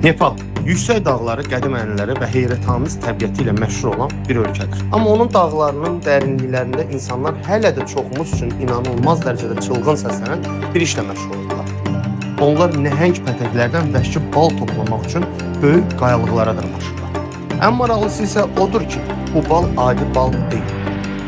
Nepal yüksək dağları, qədim ənənələri və heyrətamiz təbiəti ilə məşhur olan bir ölkədir. Amma onun dağlarının dərinliklərində insanlar hələ də çoxumuz üçün inanılmaz dərəcədə çılğın səslənən bir işlə məşğuldurlar. Onlar nəhəng pətəklərdən vəhşi bal toplamaq üçün böyük qayalıqlara dırmaşırlar. Ən maraqlısı isə odur ki, bu bal adi bal deyil.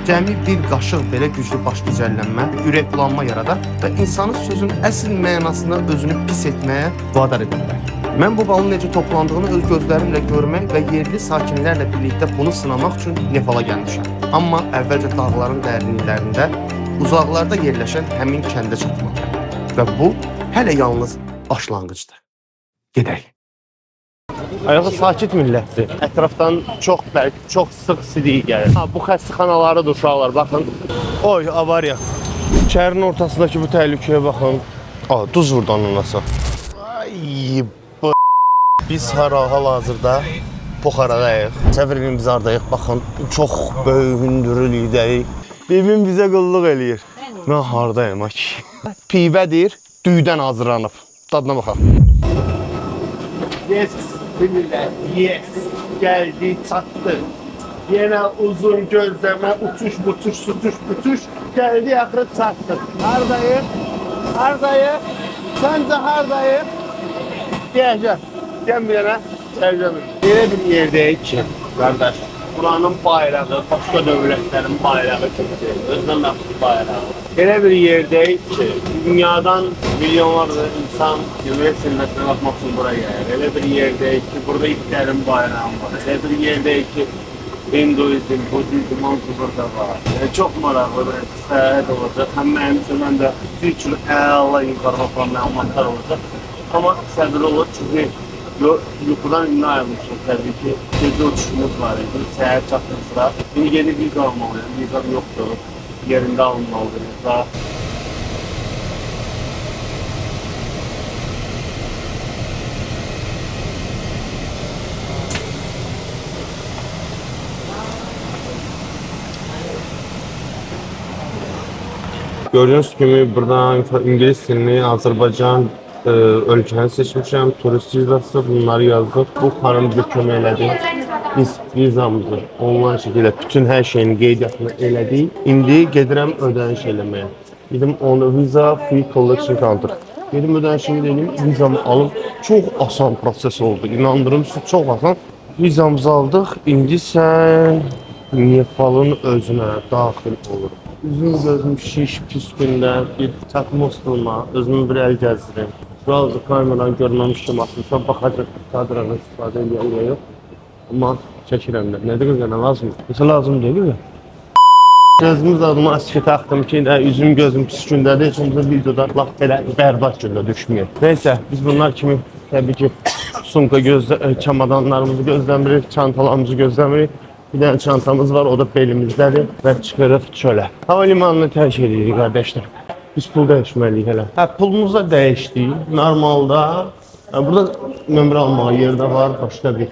Cəmi bir qaşıq belə güclü baş gicəllənmə, ürək bulanma yaradar və insanın sözün əsl mənasında özünü pis etməyə vadar edirlər. Mən bu balın necə toplandığını öz gözlərimlə görmək və yerli sakinlərlə birlikdə bunu sınamaq üçün Nepala gəlmişəm. Amma əvvəlcə dağların dərinliklərində, uzaqlarda yerləşən həmin kəndə çatmalıyam. Və bu hələ yalnız başlanğıcdır. Gedək. Ayağı sakit millətdir. Ətrafdan çox sıx sidik gəlir. Bu xəstəxanaları uşaqlar, baxın. Oy, avariya. Şəhərin ortasındakı bu təhlükəyə baxın. Duz vurdu ananasa. Ay, biz hal-hazırda Poxaradayıq. Səfərin biz hardayıq, baxın. Çox böyük hündürlükdəyik. Bibim bizə qulluq eləyir. Mən hardayım, ki? Pivədir, düydən hazırlanıb. Dadına baxaq. Yes, bilirlər, yes. Gəldi, çatdı. Yenə uzun gözləmə, uçuş, butuş, sutuş, butuş. Gəldi, axırı çatdı. Hardayıq? Hardayıq? Səncə hardayıq? Gələcək. Gəlin bir yana, gələcək. Elə bir yerdəyik ki, qardaş, buranın bayrağı, başqa dövlətlərin bayrağı kimdir, özünə məxsus bayrağı. Elə bir yerdəyik ki, dünyadan milyonlarca insan Güvət silməsinə baxmaq üçün bura gəlir. Elə bir yerdəyik ki, burada itlərin bayrağı var. Elə bir yerdəyik ki, Hinduizm, Budizm, hamısı burada var. Çox maraqlı bir səyahət olacaq. Həm mənim üçün, həm də bir üçün əla informasiya məlumatlar olacaq. Amma səbirli olur çünki yuxudan indi ayrılmışıq təbii ki. Gecə uçuşumuz var idi, səhər çatdığımızda. İndi yeni viza almalıyım, vizam yoxdur, yerində alınmalıdır. Gördüğünüz gibi burada İngiliz dilini, Azərbaycan ölkəni seçmişəm, turist vizası bunları yazdık. Bu xanım bizə kömək elədi. Biz vizamızı onlayn şəkildə bütün hər şeyin qeydiyyatını elədik. İndi gedirəm ödəniş eləməyə. Gedim onu Visa Free Collection Counter. Gedim ödənişimi eləyim, vizamı alım. Çox asan proses oldu. İnandırım siz, çox asan. Vizamızı aldıq. İndi sən Nepalın özünə daxil olur. Üzüm gözüm şiş, pis gündə bir çatmosturma, özümü bir əl gəzdirim. Birazcık kameradan görməmişdim aslında, baxacaq kadranı istifadə edə yox. Amma çəkirəm də. Nədir qızə, nə lazım? Nəsə lazım deyil ya. Gözümüz adıma askı taxdım ki, üzüm gözüm pis gündədir, heç olmasa videoda laf belə bərbad gündə düşməyək. Neysə, biz bunlar kimi təbii ki, sumka çamadanlarımızı gözləmirik, çantalarımızı gözləmirik. Bir dənə çantamız var, o da belimizdədir və çıxırıq çölə. Hava limanını tərk edirik, qardaşlar. Biz pul dəyişməliyik hələ. Pulumuzu da dəyişdik. Normalda, burada nömrə almağa yeri də var, başqa bir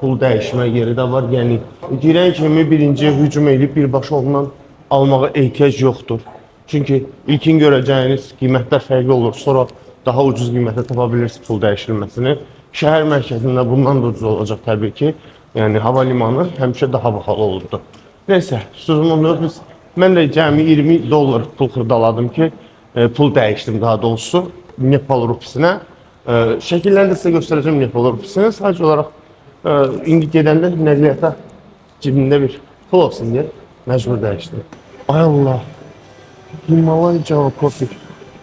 pul dəyişmə yeri də var. Yəni, girən kimi birinci hücum edib birbaşa ondan almağa ehtiyac yoxdur. Çünki ilkin görəcəyiniz qiymətlər fərqli olur, sonra daha ucuz qiymətə tapa bilirsiniz pul dəyişilməsini. Şəhər mərkəzində bundan da ucuz olacaq təbii ki. Yəni, hava limanı həmişə daha bahalı olurdu. Neysə, sözüm onu biz, mən də cəmi 20 dollar pul xırdaladım ki, pul dəyişdim daha doğrusu Nepal rupisinə. Şəkillərini də sizə göstərəcəm Nepal rupisini. Sadəcə olaraq, indi gedəndə nəqliyyata cibimdə bir pul olsun deyə məcbur dəyişdim. Ay Allah, Himalay Java Coffee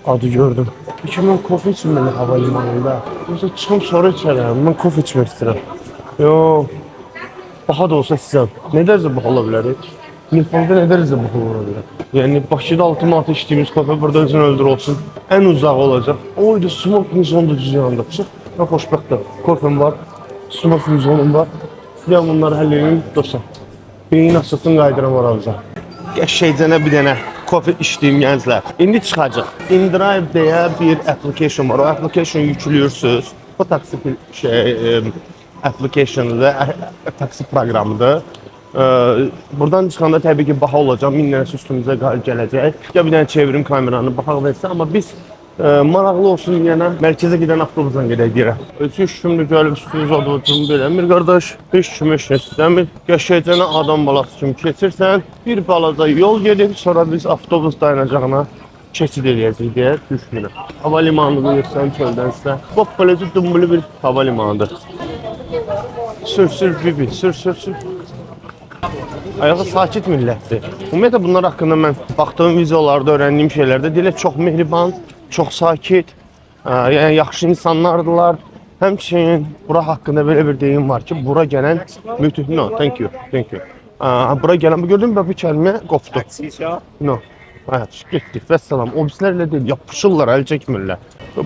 adı gördüm. Peki mən kofe içməliyim hava limanında. Yoxsa çıxım sonra içərəm, mən kofe içmək istəyirəm. Yox. Baha da olsa sizə, nə dərəcə baha ola bilər? Nepalda nə dərəcə baha ola bilər? Yəni, Bakıda 6 manata içdiyimiz kofe burada özünü öldür olsun. Ən uzaq olacaq. Oydu, smoking zone da düz yanında. Mən xoşbəxtəm. Kofem var, smoking zone'um var. Sizə bunları həll edin, dostlar. Beyin açılsın, qaydıram aranıza. Qəşəkcənə bir dənə kofe içdiyim gənclər. İndi çıxacaq. InDrive deyə bir application var. O application yüklüyorsunuz. O taksi application'da taksi proqramıdır. Buradan çıxanda təbii ki, baha olacaq, 1000 lirəsi üstümüzə gələcək. Ya bir dənə çevirim kameranı, baxaq versə, amma biz Maraqlı olsun deyənə mərkəzə gedən avtobusdan gedək deyirəm. Heç kimdə gəlib üstünüz adamı beləmir qardaş. Heç kim heç nə istəmir. Qəşəngcənə adam balası kimi keçirsən, bir balaca yol gedib, sonra biz avtobus dayanacağına keçid eləyəcəyik deyə düşünürəm. Hava limanını bilirsən çöldənsə. Bax beləcə dümbülü bir hava limanıdır. Sür bibi, sür. Ayağı sakit millətdir. Ümumiyyətlə bunlar haqqında mən baxdığım videolarda, öyrəndiyim şeylərdə dilə çox mehriban, çox sakit, yəni yaxşı insanlardılar. Həmçinin bura haqqında belə bir deyim var ki, bura gələn no, thank you. Bura gələn, gördün mü, bu kəlmə qopdu. No. Getdik, vəssalam. O bizlərlə deyil, yapışırlar, əl çəkmirlər.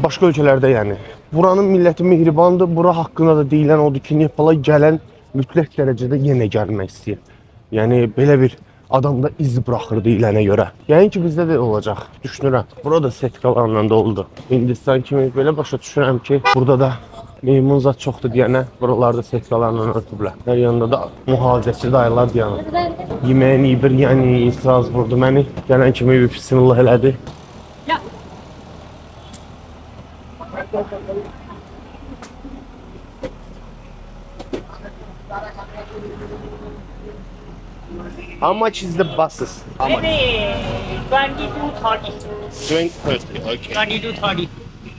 Başqa ölkələrdə yəni. Buranın milləti mehribandır, bura haqqında da deyilən odur ki, Nepala gələn mütləq dərəcədə yenə gəlmək istəyir. Yəni, belə bir adamda iz buraxır deyilənə görə. Yəni ki, bizdə də olacaq, düşünürəm. Burada setkalarla doldu. Hindistan kimi belə başa düşürəm ki, burada da meymun zat çoxdur deyənə, buralarda setkalarla örtüblər. Hər yanında da mühafizəçi dayılar deyənə. Yeməyin bir, yəni itiraz vurdu məni. Gələn kimi bir bismillah elədi. How much is the buses? How much? Maybe 20 to 30. 20, okay. 20 to 30.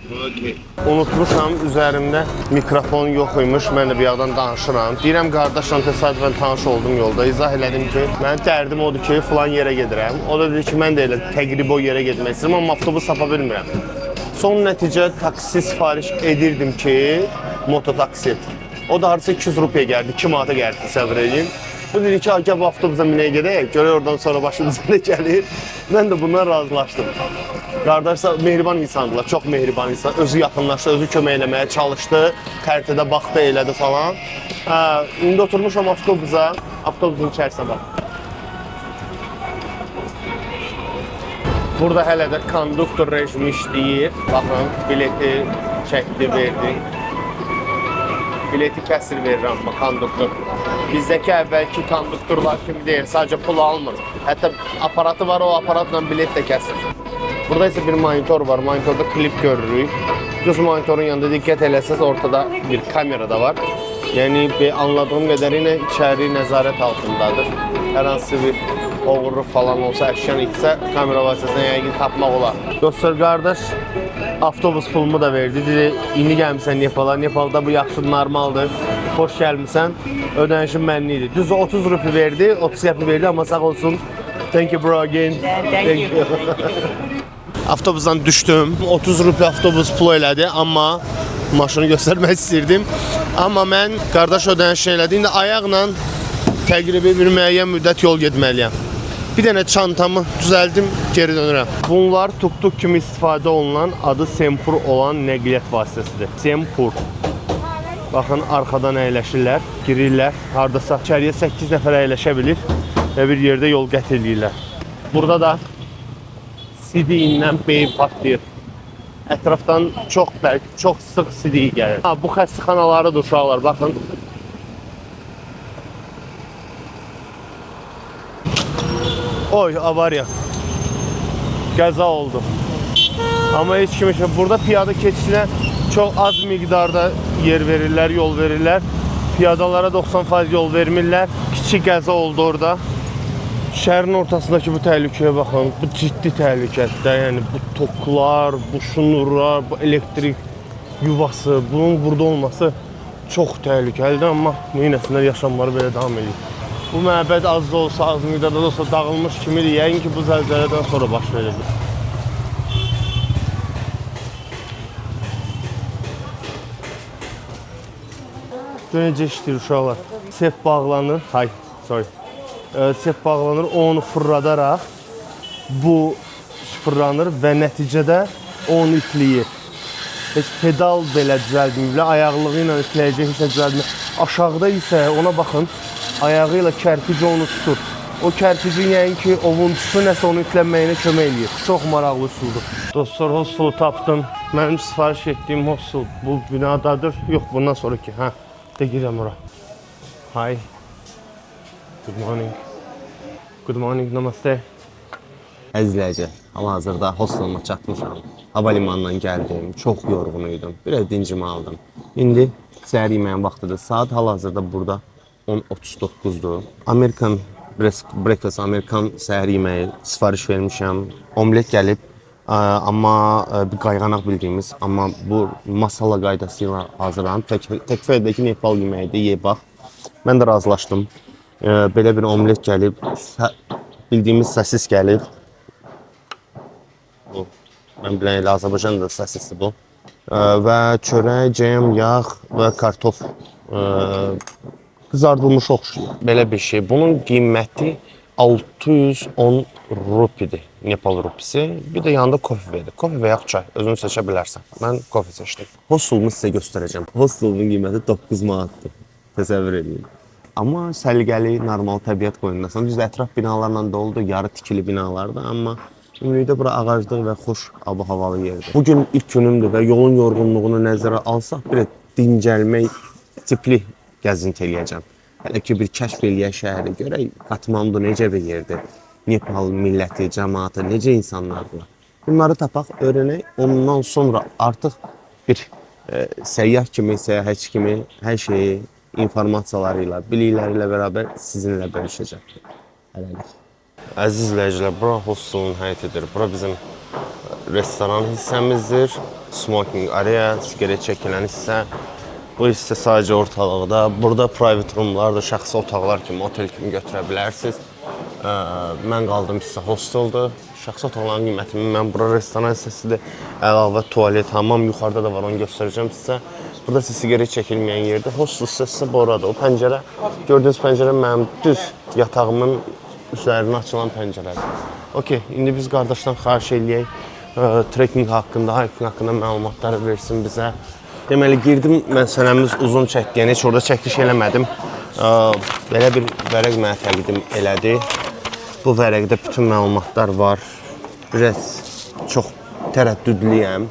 Okay. Unutmuşam, üzərimdə mikrofon yox imiş, mən də bir yandan danışıram. Deyirəm, qardaşla təsadüfən tanış oldum yolda. İzah elədim ki, mənim dərdim odur ki, filan yerə gedirəm. O da dedi ki, mən də elə təqribi o yerə getmək istəyirəm, amma avtobus tapa bilmirəm. Son nəticə taksi sifariş edirdim ki, mototaksi. O da hardasa 200 rupiyə gəldi, 2 manata gəldi, səbir edin. Bu dedi ki, gəl bu avtobusa minəyə gedək, görək oradan sonra başımıza nə gəlir. Mən də bundan razılaşdım. Qardaşlar mehriban insandılar, çox mehriban insan. Özü yaxınlaşdı, özü kömək eləməyə çalışdı, xəritədə baxdı, elədi falan. İndi oturmuşam avtobusa, avtobusun içərisinə bax. Burada hələ də konduktor rejimi işləyir. Baxın, bileti çəkdi, verdi. Bileti kəsir verir amma konduktor. Bizdəki əvvəlki konduktorlar kimi deyil, sadəcə pulu almır. Hətta aparatı var, o aparatla bilet də kəsir. Burada isə bir monitor var, monitorda klip görürük. Düz monitorun yanında diqqət eləsəz, ortada bir kamera da var. Yəni, anladığım qədərilə içəri nəzarət altındadır. Hər hansı bir oğurluq falan olsa, əşyan etsə, kamera vasitəsilə yəqin tapmaq olar. Dostlar, qardaş, avtobus pulumu da verdi. Dedi, indi gəlmişsən Nepala. Nepalda bu yaxşı, normaldır. Xoş gəlmişsən. Ödənişin mənli idi. Düz 30 rupi verdi, 30 rupi verdi, amma sağ olsun. Thank you bro again. Thank you. Avtobusdan düşdüm. 30 rupi avtobus pulu elədi, amma maşını göstərmək istirdim. Amma mən qardaş ödənişini elədi. İndi ayaqla təqribi bir müəyyən müddət yol getməliyəm. Bir dənə çantamı düzəldim, geri dönürəm. Bunlar tuk-tuk kimi istifadə olunan, adı Sempur olan nəqliyyat vasitəsidir. Sempur. Baxın, arxadan əyləşirlər, girirlər. Hardasa içəriyə 8 nəfər əyləşə bilir və bir yerdə yol qət edirlər. Burada da sidiyindən beyin patlayır. Ətrafdan çox sıx sidiyi gəlir. Bu xəstəxanalarıdır uşaqlar, baxın. Oy, avariya. Qəza oldu. Amma heç kim üçün. Burada piyada keçişinə çox az miqdarda yer verirlər, yol verirlər. Piyadalara 90% yol vermirlər. Kiçik qəza oldu orada. Şəhərin ortasındakı bu təhlükəyə baxın. Bu ciddi təhlükədir. Yəni bu toklar, bu şnurlar, bu elektrik yuvası, bunun burada olması çox təhlükəlidir. Amma neynəsinlər, yaşamları belə davam edir. Bu məbəd az da olsa, az miqdarda da olsa dağılmış kimidir. Yəqin ki, bu zəlzələdən sonra baş verir. Necə işləyir uşaqlar? Sep bağlanır. Sep bağlanır, onu fırladaraq bu fırlanır və nəticədə onu itləyir. Heç pedal belə düzəldməyiblər, ayaqlığı ilə itləyəcək, heç nə düzəldməyiblər. Aşağıda isə ona baxın, ayağı ilə kərpici onu tutur. O kərpicin yəqin ki, ovuntusu nəsə onu itlənməyinə kömək edir. Çox maraqlı üsuldur. Dostlar, hostelu tapdım. Mənim sifariş etdiyim hostel bu binadadır. Yox, bundan sonraki. De girəm ora. Hi. Good morning. Good morning, namaste. Əzizləyici, hal-hazırda hosteluma çatmışam. hava limanından gəldim. Çox yorğun idim. Biraz dincimi aldım. İndi səhər yeməyin vaxtıdır. Saat hal-hazırda burada 10:39-dur. Amerikan breakfast, Amerikan səhər yeməyi sifariş vermişəm. Omlet gəlib. Amma bir qayğanaq bildiyimiz, amma bu masala qaydası ilə hazırlanıb. Təkfərdəki Nepal yeməyidir, ye bax. Mən də razılaşdım. Belə bir omlet gəlib, bildiyimiz sosis gəlib. Bu, mən bilən elə Azərbaycanda da sosisdir bu. Və çörək, cəm, yağ və kartof qızardılmış oxşuyur. Belə bir şey. Bunun qiyməti 610 rupidir, Nepal rupisi. Bir də yanında kofe verir. Kofe və yaxud çay, özün seçə bilərsən. Mən kofe seçdim. Hostulumu sizə göstərəcəm. Hostulumun qiyməti 9 manatdır. Təsəvvür edin. Amma səliqəli, normal təbiət qoyundasan. Düz ətraf binalarla doludur, yarı tikili binalardır, amma ümumilikdə bura ağaclıq və xoş ab-havalı yerdir. Bugün ilk günümdür və yolun yorğunluğunu nəzərə alsaq, bir dincəlmək tipli gəzinti eləyəcəm. Hələ ki bir kəşf eləyək şəhəri, görək Katmandu necə bir yerdir, Nepal milləti, cəmaatı, necə insanlardır. Bunları tapaq, öyrənək, ondan sonra artıq bir səyyah kimi, səyahətçi kimi hər şeyi informasiyaları ilə, bilikləri ilə bərabər sizinlə bölüşəcəm. Hələlik. Əziz izləyicilər, bura hostelun həyətidir. Bura bizim restoran hissəmizdir. Smoking area, sigaret çəkilən hissə. Bu hissə sadəcə ortalıqda. Burada private roomlardır, şəxsi otaqlar kimi, otel kimi götürə bilərsiniz. Mən qaldığım hissə hosteldir. Şəxsi otaqların qiymətimi mən bura restoran hissəsidir. Əlavə tualet, hamam yuxarıda da var, onu göstərəcəm sizə. Burada siz sigaret çəkilməyən yerdir. Hostel hissəsi buradır. O pəncərə, gördüyünüz pəncərə mənim düz yatağımın üzərinə açılan pəncərədir. Okey, indi biz qardaşdan xahiş eləyək. Trekking haqqında, hiking haqqında məlumatları versin bizə. Deməli, girdim, məsələmiz uzun çəkdi, yəni heç orada çəkiliş eləmədim. Belə bir vərəq mənə təqdim elədi. Bu vərəqdə bütün məlumatlar var. Biraz çox tərəddüdlüyəm.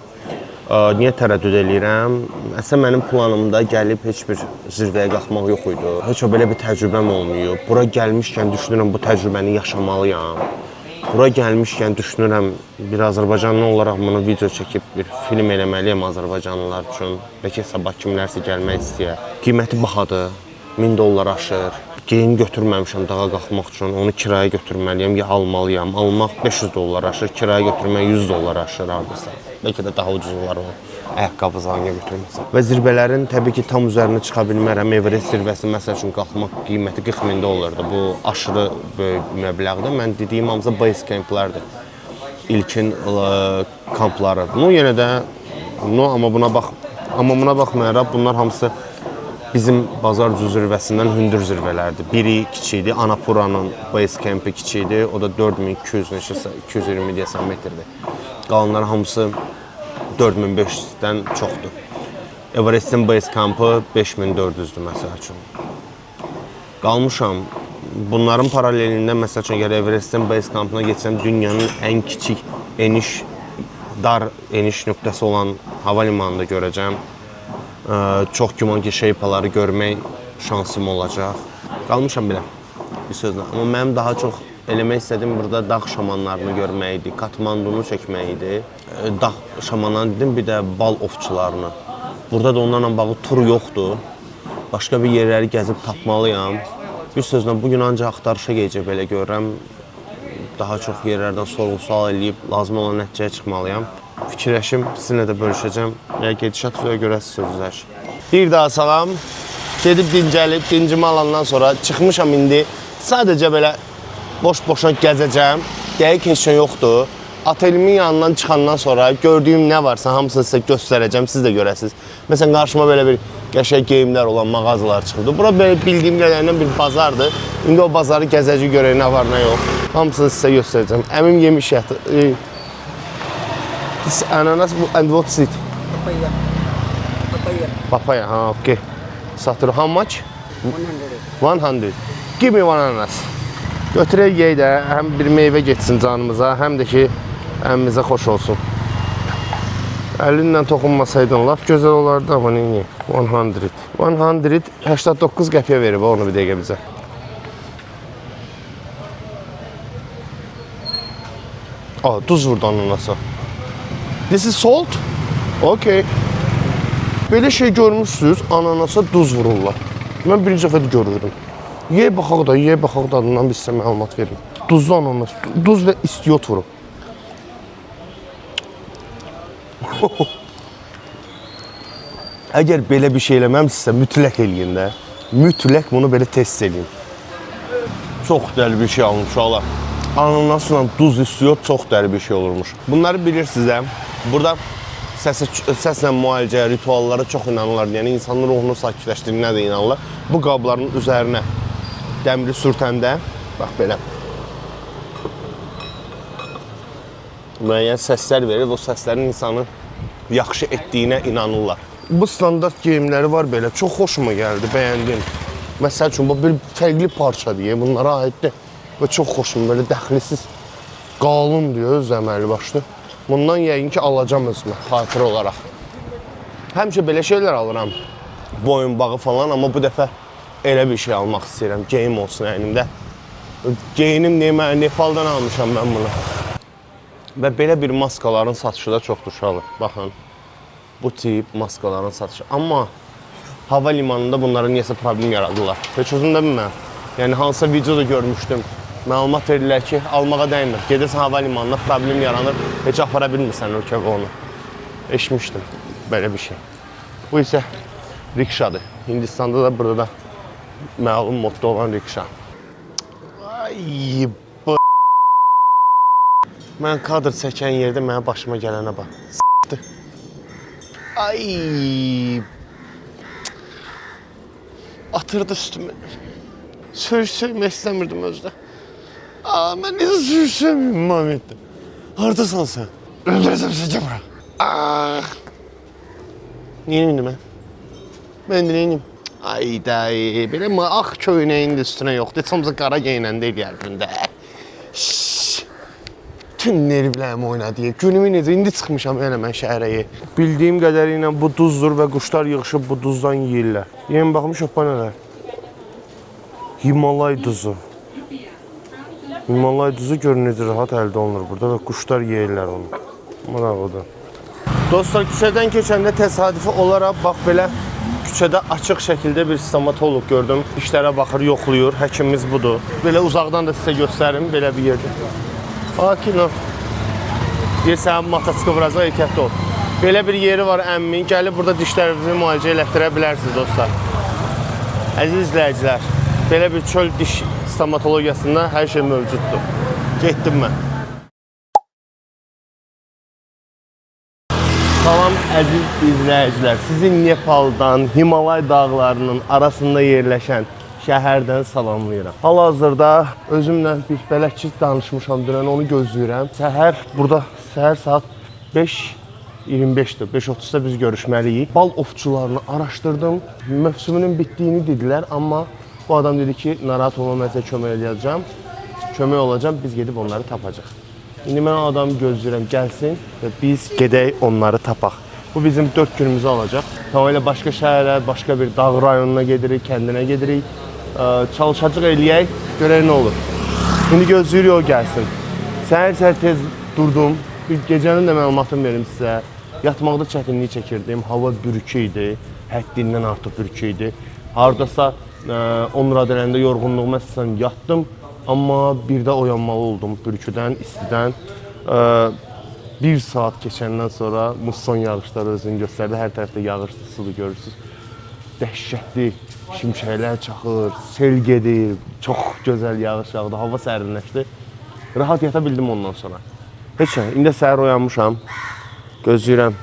Niyə tərəddüd eləyirəm? Əslində mənim planımda gəlib heç bir zirvəyə qalxmaq yox idi. Heç o belə bir təcrübəm olmayıb. Bura gəlmişkən düşünürəm bu təcrübəni yaşamalıyam. Bura gəlmişkən düşünürəm bir Azərbaycanlı olaraq bunu video çəkib bir film eləməliyəm Azərbaycanlılar üçün. Bəlkə sabah kimlərsə gəlmək istəyir. Qiyməti bahadır, $1000 aşır. Geyim götürməmişəm dağa qalxmaq üçün, onu kiraya götürməliyəm ya almalıyam. Almaq $500 aşır, kiraya götürmək $100 aşır hardasa. Bəlkə də daha ucuz olar o ayaqqabı zalına götürməsə. Və zirvələrin təbii ki tam üzərinə çıxa bilmərəm. Everest zirvəsi məsəl üçün qalxmaq qiyməti $40.000-dir. Bu aşırı böyük məbləğdir. Mən dediyim hamısı base camplardır. İlkin kampları. Yenə də amma buna baxmayaraq bunlar hamısı bizim Bazar zirvəsindən hündür zirvələrdir. Biri kiçikdir, Anapuranın base campi kiçikdir. O da 4200 neçəsə 220 deyəsən metrdir. Qalanlar hamısı 4500-dən çoxdur. Everest'in base campı 5400-dür məsəl üçün. Qalmışam. Bunların paralelində məsəl üçün əgər Everest'in base campına geçsəm dünyanın ən kiçik dar eniş nöqtəsi olan hava limanını görəcəm. Çox güman ki şeypaları görmək şansım olacaq. Qalmışam belə bir sözlə. Amma mənim daha çox eləmək istədim burada dağ şamanlarını görmək idi, Katmandunu çəkmək idi. Dağ şamanlarını dedim, bir də bal ovçularını. Burada da onlarla bağlı tur yoxdur. Başqa bir yerləri gəzib tapmalıyam. Bir sözlə bugün ancaq axtarışa gedəcək belə görürəm. Daha çox yerlərdən sorğu-sual eləyib lazım olan nəticəyə çıxmalıyam. Fikirləşim, sizinlə də bölüşəcəm. Gedişat üzrə görəsiz sözlər. Bir daha salam. Gedib dincəlib, dincimi alandan sonra çıxmışam indi. Sadəcə belə boş-boşuna gəzəcəm. Dəqiq heç şey yoxdur. Otelimin yanından çıxandan sonra gördüyüm nə varsa hamısını sizə göstərəcəm, siz də görəsiniz. Məsələn, qarşıma belə bir qəşəng geyimlər olan mağazalar çıxdı. Bura belə bildiyim qədərindən bir bazardır. İndi o bazarı gəzəcək görək nə var, nə yox. Hamısını sizə göstərəcəm. Əmim yemiş yatı. This ananas and what's it? Papaya. Papaya. Papaya, ha, okay. Satır, how much? 100. 100. Give me one ananas. Götürək yey də, həm bir meyvə getsin canımıza, həm də ki, əmimizə xoş olsun. Əlinlə toxunmasaydın, laf gözəl olardı, amma neyini? 100. 189 qəpiyə verib, onu bir dəqiqə bizə. Duz vurdu ananasa. This is salt? Okay. Belə şey görmüşsünüz, ananasa duz vururlar. Mən birinci dəfə də görürüm. Ye baxaq da adından bir sizə məlumat verim. Duzlu ananas, duz və istiyot vurun. Əgər belə bir şey eləməmsinizsə, mütləq eləyin də. Mütləq bunu belə test eləyin. Çox dəli bir şey almış uşaqlar. Ananasla duz istiyot çox dəli bir şey olurmuş. Bunları bilirsiniz də. Burada səslə müalicə, rituallara çox inanırlar. Yəni insanın ruhunu sakitləşdirdiyinə də inanırlar. Bu qabların üzərinə dəmiri sürtəndə, bax belə müəyyən səslər verir, o səslərin insanı yaxşı etdiyinə inanırlar. Bu standart geyimləri var belə, çox xoşuma gəldi, bəyəndim. Məsəl üçün, bu bir fərqli parça deyə, bunlara aiddir və çox xoşuma, belə dəxlisiz, qalın deyə öz əməli başlı. Bundan yəqin ki, alacam özümə, xatirə olaraq. Həmişə belə şeylər alıram, boyunbağı falan, amma bu dəfə elə bir şey almaq istəyirəm, geyim olsun əynimdə. Geyinim deyə, mən Nepaldan almışam mən bunu. Və belə bir maskaların satışı da çoxdur uşaqlar, baxın. Bu tip maskaların satışı. Amma hava limanında bunlara niyəsə problem yaradırlar. Heç özüm də bilməm. Yəni, hansısa videoda görmüşdüm. Məlumat verirlər ki, almağa dəymir. Gedirsən hava limanında problem yaranır, heç apara bilmirsən ölkəvə onu. Eşmişdim belə bir şey. Bu isə rikşadır. Hindistanda da, burada da məlum modda olan rikşa. Ay, mən kadr çəkən yerdə mənə başıma gələnə bax. S**tı. Ay. Atırdı üstümü. Söymək istəmirdim özdə. Aa, mən necə sürüşəmiyim, Mehmetdə? Haradasan sən? Öldürəcəm səcə bura. Aa. Niyə indi mən? Mən də neyim? Ay dayı, belə ağ köynəyin də üstünə yoxdur. Heç olmasa qara geyinəndə eləyərdin də. Tüm nervlərim oynadı. Günümü necə? İndi çıxmışam elə mən şəhərəyə. Bildiyim qədərilə bu duzdur və quşlar yığışıb bu duzdan yeyirlər. Yeni baxmış o nələr? Himalay duzu. Himalay duzu görün necə rahat əldə olunur burada və quşlar yeyirlər onu. Maraqlıdır. Dostlar, küçədən keçəndə təsadüfi olaraq bax belə küçədə açıq şəkildə bir stomatoloq gördüm. İşlərə baxır, yoxlayır. Həkimimiz budur. Belə uzaqdan da sizə göstərim belə bir yerdə. Sakin ol. Bir sənin mataçıqı vuracaq, ehtiyatlı ol. Belə bir yeri var əmmin. Gəlib burada dişlərinizi müalicə elətdirə bilərsiniz dostlar. Əziz izləyicilər, belə bir çöl diş stomatologiyasında hər şey mövcuddur. Getdim mən. Salam əziz izləyicilər. Sizin Nepaldan, Himalay dağlarının arasında yerləşən şəhərdən salamlayıram. Hal-hazırda özümlə bir belə ki danışmışam, dünən onu gözləyirəm. Burada səhər saat 5:25-dir, 5:30-da biz görüşməliyik. Bal ovçularını araşdırdım, mövsümünün bitdiyini dedilər, amma bu adam dedi ki, narahat olma, mən sizə kömək edəcəm, kömək olacam, biz gedib onları tapacaq. İndi mən adamı gözləyirəm, gəlsin və biz gedək onları tapaq. Bu bizim 4 günümüzü alacaq. Tamamilə başqa şəhərə, başqa bir dağ rayonuna gedirik, kəndinə gedirik. Çalışacaq eləyək, görək nə olur. İndi gözləyirik o gəlsin. Səhər tez durdum, bir gecənin də məlumatını verim sizə. Yatmaqda çətinlik çəkirdim, hava bürkü idi, həddindən artıq bürkü idi. Haradasa 10 radələndə yorğunluğuma əsasən yatdım, amma birdə oyanmalı oldum bürküdən, istidən. 1 saat keçəndən sonra musson yağışları özünü göstərdi, hər tərəfdə yağış sudur görürsünüz. Dəhşətli şimşəklər çaxır, sel gedir, çox gözəl yağış yağdı, hava sərinləşdi. Rahat yata bildim ondan sonra. Heç nə, indi səhər oyanmışam, gözləyirəm,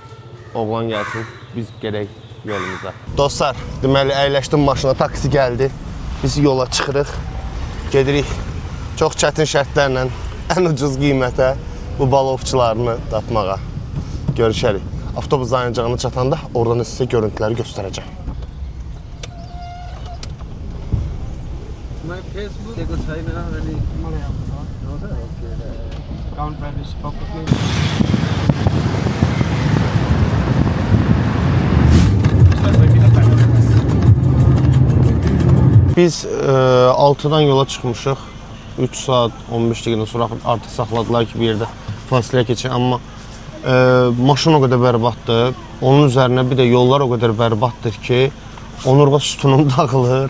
oğlan gəlsin, biz gedək yolumuza. Dostlar, deməli əyləşdim maşına, taksi gəldi, biz yola çıxırıq, gedirik çox çətin şərtlərlə, ən ucuz qiymətə bu balovçularını tapmağa. Görüşərik. Avtobus dayanacağına çatanda oradan sizə görüntüləri göstərəcəm. My Facebook देखो छैन अनि मलाई आउँछ okay count private पक्कै Biz 6-dan yola çıxmışıq. 3 saat 15 dəqiqədən sonra artıq saxladılar ki, bir yerdə fasilə keçək, amma Maşın o qədər bərbaddır. Onun üzərinə bir də yollar o qədər bərbaddır ki, onurğa sütunum dağılır.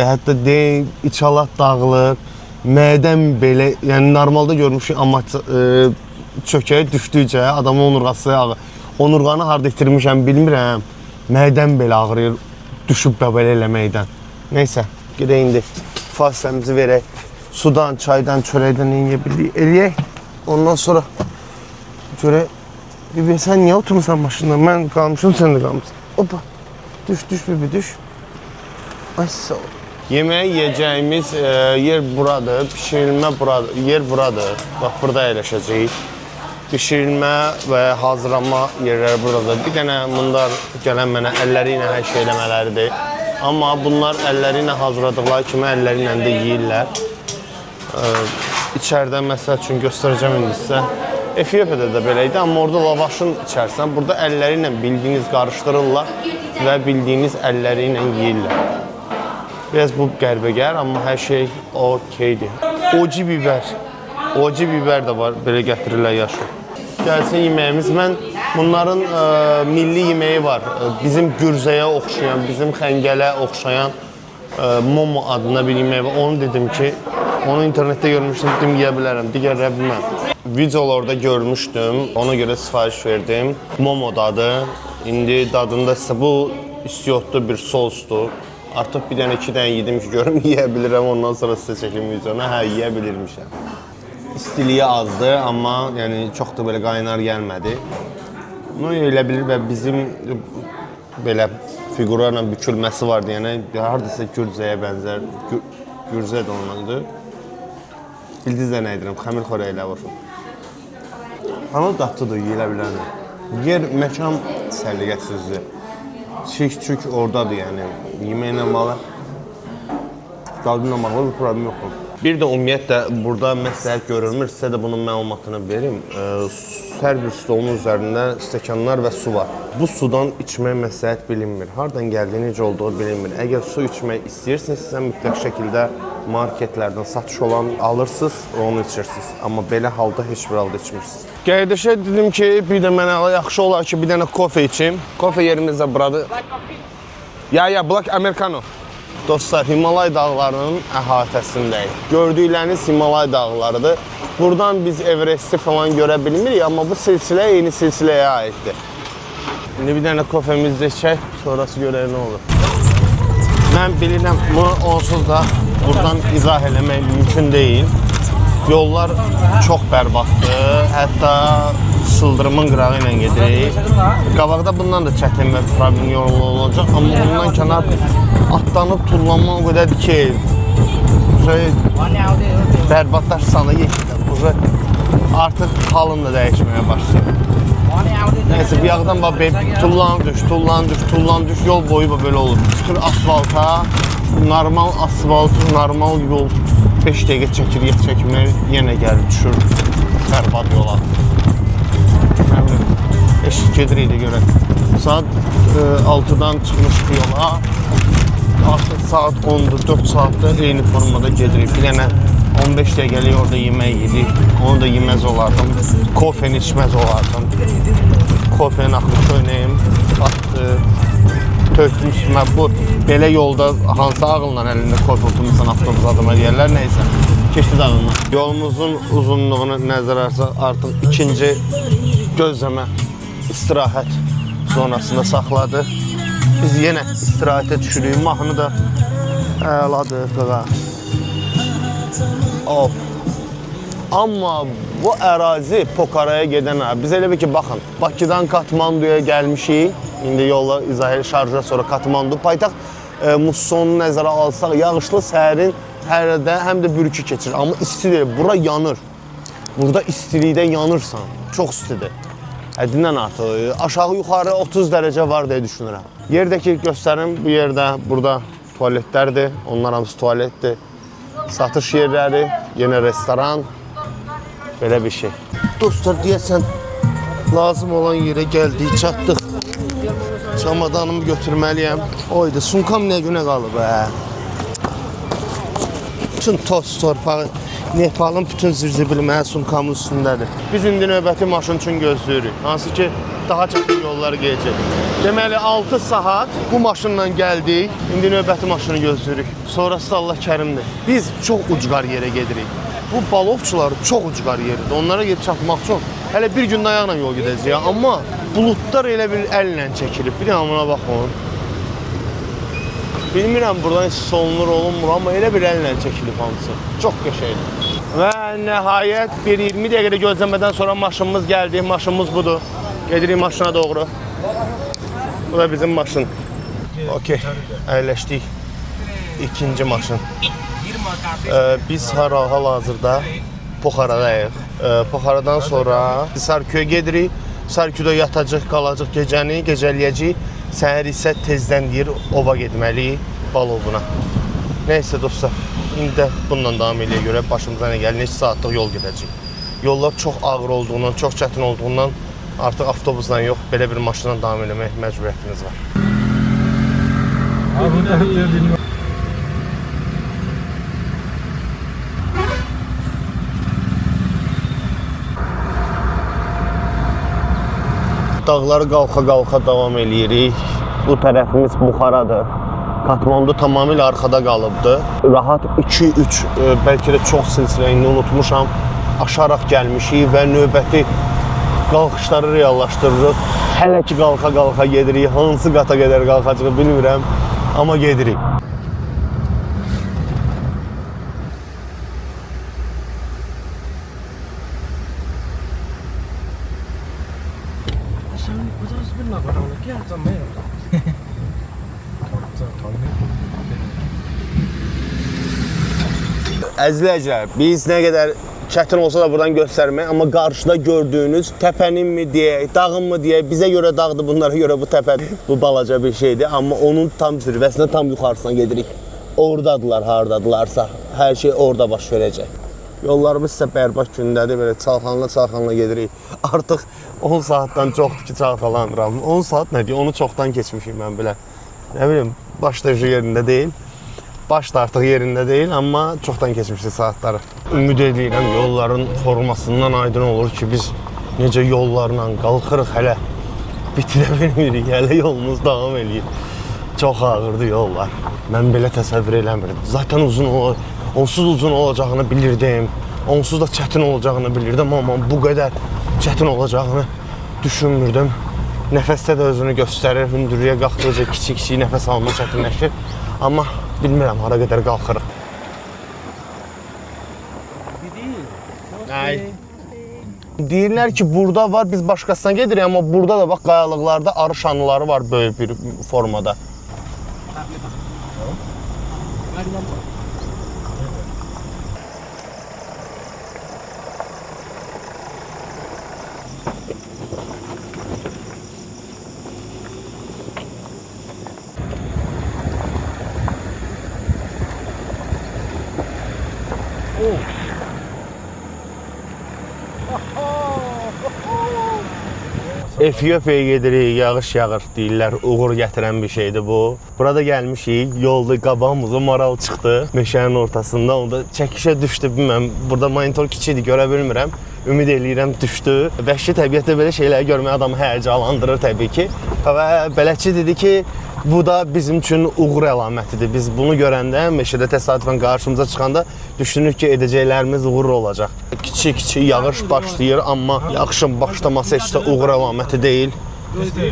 Hətta deyin, içalat dağılır. Mədən belə, yəni normalda görmüşük amma çökəyə düşdükcə adamın onurğası ağır. Onurğanı harda itirmişəm bilmirəm. Mədən belə ağrıyır, düşüb belə eləməkdən. Neysə, gedək indi fasiləmizi verək. Sudan, çaydan, çörəkdən eləyə bildik, eləyək. Ondan sonra görək. Bibi, sən niyə oturmuşsan maşında? Mən qalmışım, sən də qalmışsın. Hoppa, düş, bibi, düş. Ay, sağ ol. Yeməyi yiyəcəyimiz yer buradır, pişirilmə buradır, yer buradır. Bax, burada əyləşəcəyik. Pişirilmə və hazırlanma yerləri buradadır. Bir dənə bunlar gələn mənə əlləri ilə hər şey eləmələridir. Amma bunlar əlləri ilə hazırladıqları kimi əlləri ilə də yeyirlər. İçəridən məsəl üçün göstərəcəm indi sizə. Efiopiyada da belə idi, amma orada lavaşın içərsən, burada əlləri ilə bildiyiniz qarışdırırlar və bildiyiniz əlləri ilə yeyirlər. Biraz bu qəribə gəlir, amma hər şey okeydir. Oci bibər də var, belə gətirirlər yaşı. Gəlsin yeməyimiz, mən bunların milli yeməyi var. Bizim gürzəyə oxşayan, bizim xəngələ oxşayan momo adına bir yemək var. Onu dedim ki, onu internetdə görmüşdüm, dedim yeyə bilərəm, digərləri bilməm. Videolarda görmüşdüm, ona görə sifariş verdim. Momo dadı, indi dadında isə bu istiyotlu bir sosdur. Artıq bir dənə, 2 dənə yedim ki, görüm yeyə bilirəm, ondan sonra sizə çəkim videonu. Hə, yeyə bilirmişəm. İstiliyi azdır, amma yəni, çox da belə qaynar gəlmədi. Bunu elə bilir və bizim belə figurlarla bükülməsi var deyənə, haradasa gürzəyə bənzər, gürzə də onundur. Bildiniz də nə edirəm, xəmir xörəklə vuruşum. Hanı dadlıdır, yeyilə bilərəm. Yer, məkan səliqəsizdir. Çik oradadır, yəni yeməklə bağlı, dadıyla bağlı bir problem yoxdur. Bir də ümumiyyətlə, burada məsləhət görülmür, sizə də bunun məlumatını verim. Hər bir stolun üzərində stəkanlar və su var. Bu sudan içmək məsləhət bilinmir. Hardan gəldiyi, necə olduğu bilinmir. Əgər su içmək istəyirsinizsə, mütləq şəkildə marketlərdən satış olan alırsınız, onu içirsiniz. Amma belə halda heç bir halda içmirsiniz. Qardaşa dedim ki, bir də mənə yaxşı olar ki, bir dənə kofe içim. Kofe yerimiz də buradır. Ya, Black Americano. Dostlar, Himalay dağlarının əhatəsindəyik. Gördükləriniz Himalay dağlarıdır. Buradan biz Everest'i falan görə bilmirik, amma bu silsilə eyni silsiləyə aiddir. İndi bir dənə kofemizi içək, sonrası görək nə olur. Mən bilirəm, bunu onsuz da buradan izah eləmək mümkün deyil. Yollar çox bərbaddır, hətta sıldırımın qırağı ilə gedirik. Qabaqda bundan da çətin və problem yolu olacaq, amma ondan kənar atlanıb tullanma o qədərdir ki, bərbadlar artıq halım da dəyişməyə başlayır. Neyse, bir yağdan tullan düş, yol boyu böyle olur. Çıxır asfalta, normal asfalt, normal yol 5 dəqiqə çəkir, çəkmir, yenə gəlir, düşür bərbad yola. Eşit gedirik də görək. Saat 6-dan çıxmışıq yola. Artıq saat 10'dur, 4 saatdə eyni formada gedirik. Bir dənə 15 dəqiqəlik orada yemək yedik. Onu da yeməz olardım. Kofeni içməz olardım. Kofenin axı köynəyim atdı. Tökdüm üstümə. Bu belə yolda hansı ağılla əlində kofe oturmuşsan avtobus adama deyərlər. Neysə, keçdi dağılma. Yolumuzun uzunluğunu nəzərə alsaq artıq ikinci gözləmə istirahət sonrasında saxladı. Biz yenə istirahətə düşürük. Mahnı da əladır. Of. Amma bu ərazi Pokaraya gedən ərazi. Biz elə bir ki, baxın, Bakıdan Katmanduya gəlmişik. İndi yolla izaheli şarjdan sonra Katmandu. Paytaxt mussonu nəzərə alsaq, yağışlı səhərin hərədə həm də bürkü keçir. Amma istidir, bura yanır. Burada istilikdə yanırsan, çox istidir. Həddindən artıq, aşağı yuxarı 30 dərəcə var deyə düşünürəm. Yerdəki göstərim, bu yerdə, burada tualetlərdir, onlar hamısı tualetdir. Satış yerləri, yenə restoran, belə bir şey. Dostlar, deyəsən, lazım olan yerə gəldik, çatdıq. Çamadanımı götürməliyəm. Oydu, sumkam nə günə qalıb, bütün toz torpağı Nepalın bütün zirzibili mənim sumkamın üstündədir. Biz indi növbəti maşın üçün gözləyirik. Hansı ki, daha çətin yolları gedəcək. Deməli 6 saat bu maşınla gəldik. İndi növbəti maşını gözləyirik. Sonrası Allah kərimdir. Biz çox ucqar yerə gedirik. Bu balovçular çox ucqar yerdir. Onlara gedib çatmaq üçün hələ bir gün ayaqla yol gedəcəyik. Amma buludlar elə bir əllə çəkilib. Bir amına baxın. Bilmirəm buradan heç solunur olunmur, amma elə bir əllə çəkilib hamısı. Çox qəşəngdir. Və nəhayət bir 20 dəqiqədə gözləmədən sonra maşınımız gəldi. Maşınımız budur. Gedirik maşına doğru. Bu da bizim maşın. Okey, əyləşdik. İkinci maşın. Biz hal-hazırda Poxaradayıq. Poxaradan sonra Sarköy'ə gedirik. Sarköy'də yatacaq, qalacaq gecəni, gecələyəcək. Səhər isə tezdən deyir, ova getməliyik Balovuna. Nəysə dostlar, indi də bundan davam eləyə görə başımıza nə gəlir, neçə saatlıq yol gedəcək. Yollar çox ağır olduğundan, çox çətin olduğundan artıq avtobusla yox, belə bir maşınla davam eləmək məcburiyyətimiz var. Dağları qalxa-qalxa davam eləyirik. Bu tərəfimiz Buxaradır. Katmandu tamamilə arxada qalıbdı. Rahat 2-3, bəlkə də çox silsiləyini unutmuşam. Aşaraq gəlmişik və növbəti qalxışları reallaşdırırıq. Hələ ki qalxa-qalxa gedirik. Hansı qata qədər qalxacaq bilmirəm, amma gedirik. Əzizləyicilər, biz nə qədər çətin olsa da buradan göstərmək, amma qarşıda gördüyünüz təpənin mi deyək, dağın mı deyək, bizə görə dağdır, bunlara görə bu təpədir. Bu balaca bir şeydir, amma onun tam zirvəsinə, tam yuxarısına gedirik. Oradadılar, hardadılarsa, hər şey orada baş verəcək. Yollarımız isə bərbad gündədir, belə çalxanla gedirik. Artıq 10 saatdan çoxdur ki, çalxalanıram. 10 saat nə deyək, onu çoxdan keçmişim mən belə. Nə bilim, başda yerində deyil. Baş da artıq yerində deyil, amma çoxdan keçmişdi saatları. Ümid edirəm, yolların formasından aydın olur ki, biz necə yollarla qalxırıq, hələ bitirə bilmirik, hələ yolumuz davam edir. Çox ağırdır yollar. Mən belə təsəvvür eləmirdim. Zaten onsuz uzun olacağını bilirdim, onsuz da çətin olacağını bilirdim, amma bu qədər çətin olacağını düşünmürdüm. Nəfəsdə də özünü göstərir, hündürlüyə qalxdıqca kiçik-kiçik nəfəs alma çətinləşir. Amma bilmirəm, hara qədər qalxırıq. Deyirlər ki, burada var, biz başqasına gedirik, amma burada da bax, qayalıqlarda arı şanlıları var böyük bir formada. Efiyopiyaya gedirik, yağış yağır deyirlər, uğur gətirən bir şeydir bu. Burada gəlmişik, yolda qabağımıza maral çıxdı meşənin ortasında, onda çəkişə düşdü, bilməm, burada monitor kiçikdir, görə bilmirəm. Ümid eləyirəm düşdü. Vəhşi təbiətdə belə şeyləri görmək adamı həyəcanlandırır təbii ki. Və bələdçi dedi ki, bu da bizim üçün uğur əlamətidir. Biz bunu görəndə, meşədə təsadüfən qarşımıza çıxanda düşünürük ki, edəcəklərimiz uğurlu olacaq. Kiçik-kiçik yağış başlayır, amma yağışın başlaması heç də uğur əlaməti deyil.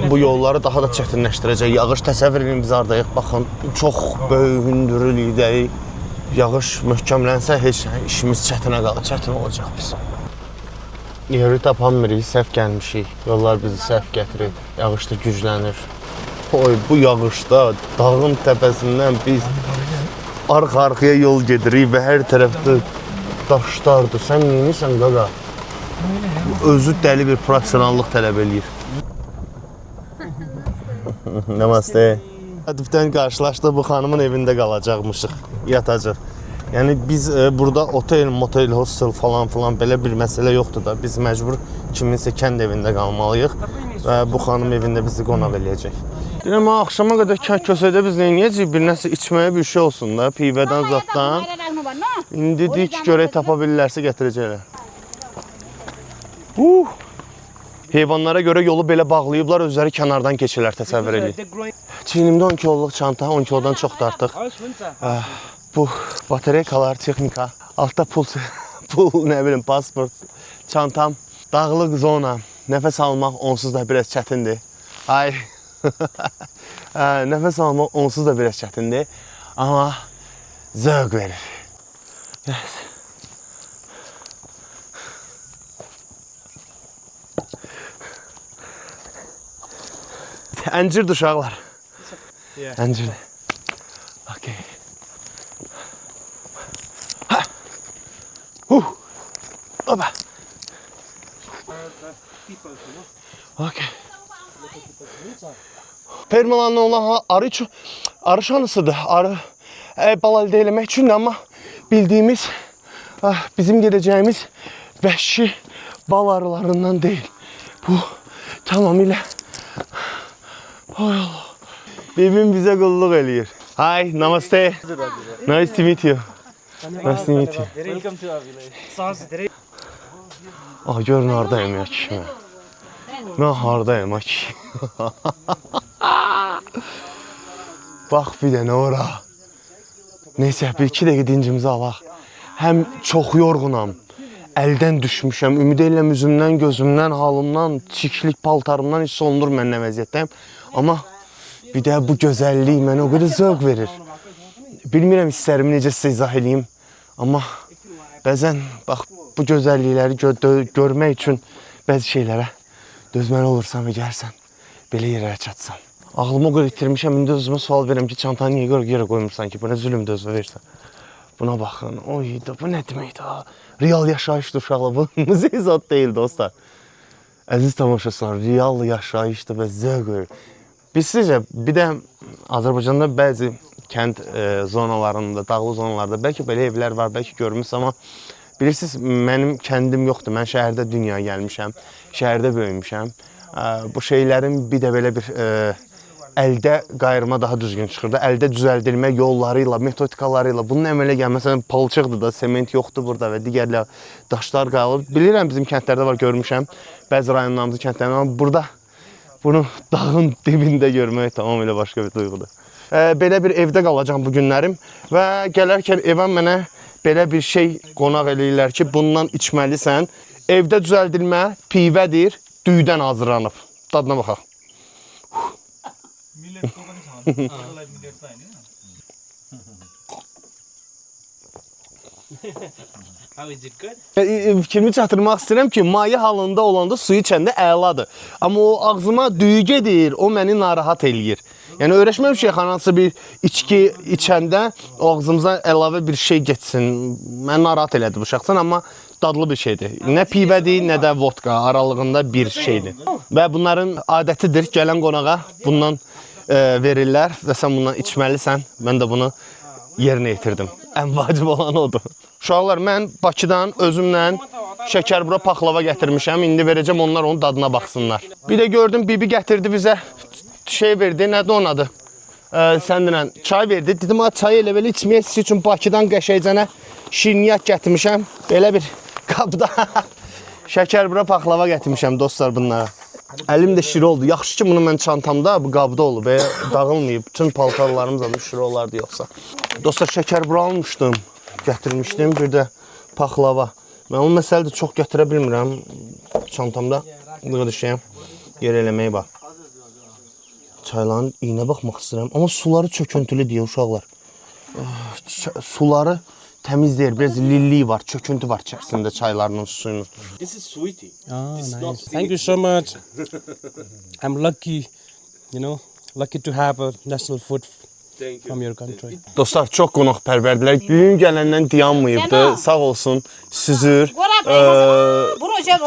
Bu yolları daha da çətinləşdirəcək. Yağış təsəvvür edin, biz hardayıq, baxın, çox böyük hündürlükdəyik. Yağış möhkəmlənsə, heç işimiz çətin olacaq biz. Yeri tapanmırıq, səhv gəlmişik. Yollar bizi səhv gətirir, yağış da güclənir. Oy, bu yağışda dağın təpəsindən biz arxa-arxaya yol gedirik və hər tərəfdə daşlardır. Sən neyinirsən, qaqa? Özü dəli bir professionallıq tələb eləyir. Namaste. Hədifdən qarşılaşdıq, bu xanımın evində qalacaqmışıq, yatacaq. Yəni biz burada otel, motel, hostel falan belə bir məsələ yoxdur da. Biz məcbur kiminsə kənd evində qalmalıyıq və bu xanım evində bizi qonaq eləyəcək. Deyirəm, axşama qədər kösədə biz neyəcəyik? Bir nəsə içməyə bir şey olsun da, pivədən, zaddan. İndi dik görək tapa bilirlərsə gətirəcəklər. Heyvanlara görə yolu belə bağlayıblar, özləri kənardan keçirlər, təsəvvür edin. Çiynimdə 10 kiloluq çanta, 10 kilodan çoxdur artıq. Bu batareykalar, texnika, altda pul, nə bilim, pasport, çantam, dağlıq zona, nəfəs almaq onsuz da biraz çətindir. Ay, nəfəs almaq onsuz da biraz çətindir, amma zövq verir. Yes. Əncirdir uşaqlar. Əncirdir. Okay. Oba. Okay. Fermalarla olan arı şanısıdır. Arı bal əldə eləmək üçün, amma bildiyimiz, bizim gedəcəyimiz vəhşi bal arılarından deyil. Bu tamamilə... Ay Allah. Bibim bizə qulluq eləyir. Hi, namaste. Nice to meet you. Nice to meet you. Welcome to our village. Görün haradayım ya kişi. Mən haradayım ha kişi. Bax bir dənə ora. Neysə, bir iki dəqiqə dincimizi alaq. Həm çox yorğunam. Əldən düşmüşəm. Ümid edirəm üzümdən, gözümdən, halımdan, çiklik paltarımdan hiss olunur mən nə vəziyyətdəyim. Amma bir də bu gözəllik mənə o qədər zövq verir. Bilmirəm hisslərimi necə sizə izah edeyim. Amma bəzən bax bu gözəllikləri görmək üçün bəzi şeylərə dözməli olursan və gəlsən, belə yerlərə çatsan. Ağlımı o qədər itirmişəm, indi özümə sual verirəm ki, çantanı niyə yerə qoymursan ki, bu nə zülümdür özünə versən. Buna baxın, oy da bu nə deməkdir ha? Real yaşayışdır uşaqlar, bu muzey zat deyil dostlar. Əziz tamaşaçılar, real yaşayışdır və zövq verir. Biz sizcə, bir də Azərbaycanda bəzi kənd zonalarında, dağlı zonalarda bəlkə belə evlər var, bəlkə görmüsünüz, amma bilirsiniz, mənim kəndim yoxdur. Mən şəhərdə dünyaya gəlmişəm, şəhərdə böyümüşəm. Bu şeylərin bir də belə bir əldə qayırma daha düzgün çıxırdı. Əldə düzəldilmə yollarıyla, metodikalarıyla, bunun əmələ gəlməsən palçıqdır da, sement yoxdur burada və digərlə daşlar qalıb. Bilirəm, bizim kəndlərdə var, görmüşəm, bəzi rayonlarımızın kəndlərində, amma burada bunu dağın dibində görmək tamamilə başqa bir duyğudur. Belə bir evdə qalacağım bu günlərim və gələrkən evə mənə belə bir şey qonaq eləyirlər ki, bundan içməlisən. Evdə düzəldilmə pivədir, düydən hazırlanıb. Dadına baxaq. How is it good? Fikrimi çatdırmaq istəyirəm ki, maye halında olanda suyu içəndə əladır. Amma o ağzıma düyü gedir, o məni narahat eləyir. Yəni öyrəşməmişik hansı bir içki içəndə ağzımıza əlavə bir şey getsin. Məni narahat elədi bu şəxsən, amma dadlı bir şeydir. Nə pivədir, nə də vodka aralığında bir şeydir. Və bunların adətidir, gələn qonağa bundan verirlər və sən bundan içməlisən. Mən də bunu yerinə yetirdim. Ən vacib olan odur. Uşaqlar, mən Bakıdan özümlə şəkərbura paxlava gətirmişəm. İndi verəcəm, onlar onun dadına baxsınlar. Bir də gördüm, bibi gətirdi bizə şey verdi, nədir onun adı? Səndinlə çay verdi. Dedim, çayı elə belə içməyə siz üçün Bakıdan qəşəycənə şirniyyat gətirmişəm. Belə bir qabda şəkərbura paxlava gətirmişəm dostlar bunlara. Əlim də şiri oldu. Yaxşı ki, bunu mən çantamda, bu qabda olub. Dağılmayıb. Bütün paltarlarımız da şiri olardı yoxsa. Dostlar, şəkərbura almışdım. Gətirmişdim. Bir də paxlava. Mən o məsələdə çox gətirə bilmirəm. Çantamda burada düşəyəm. Yer eləməyə bax. Çayların iyinə baxmaq istəyirəm. Amma suları çöküntülü deyə uşaqlar. Suları təmiz deyil. Biraz lillik var, çöküntü var içərisində çaylarının suyunun. This is sweetie. Oh, nice. Thank you so much. I'm lucky, lucky to have a national food from your country. Dostlar, çox qonaqpərvərdilər. Düyün gələndən dayanmayıbdı. Sağ olsun, süzür,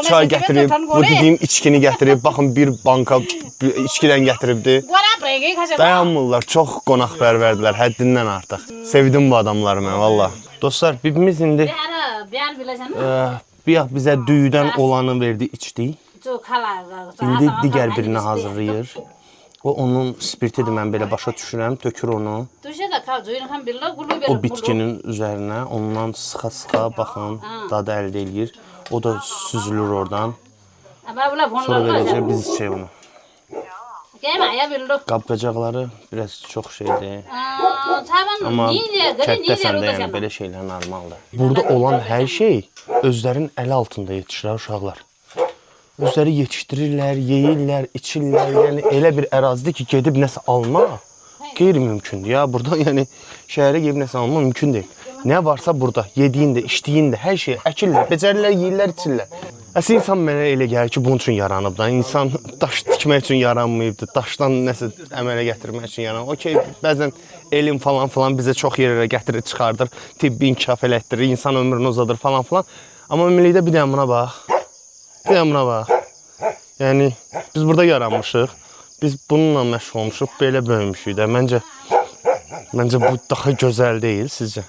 çay gətirib, bu dediyim içkini gətirib. Baxın, bir banka içkidən gətiribdi. Dayanmırlar, çox qonaqpərvərdilər, həddindən artıq. Sevdim bu adamları mən, valla. Dostlar, bibimiz indi bizə düyüdən olanı verdi, içdik. İndi digər birini hazırlayır. Bu onun spirtidir, mən belə başa düşürəm. Tökür onu Duşa da kavcuyun hem birla gulu verir. o bitkinin üzərinə, ondan sıxa-sıxa baxın, dadı əldə eləyir. O da süzülür oradan. Ama bula Sonra bunlar var. verəcək biz içək bunu. Gelme ya birla. Qab-qacaqları biraz çox şeydir. Taban Amma niye gari kənddə niye səndə yəni rota belə şeylər normaldır. Burada olan hər şey özlərinin əli altında yetişir uşaqlar. Özləri yetişdirirlər, yeyirlər, içirlər. Yəni elə bir ərazidir ki, gedib nəsə almaq qeyri-mümkündür. Ya burada yəni şəhərə gedib nəsə almaq mümkün deyil. Nə varsa burada, yediyin də, içdiyin də, hər şeyi əkirlər, becərirlər, yeyirlər, içirlər. Əslində insan mənə elə gəlir ki, bunun üçün yaranıb da. İnsan daş tikmək üçün yaranmayıbdı, daşdan nəsə əmələ gətirmək üçün yaranıb. Okey, bəzən elm falan bizə çox yerlərə gətirir, çıxardır, tibbi inkişaf elətdirir, insan ömrünü uzadır falan. Amma ümumilikdə bir də buna bax. Bir də buna bax. Yəni biz burada yaranmışıq. Biz bununla məşğul olmuşuq, belə böyümüşük də. Məncə bu daha gözəl deyil sizcə?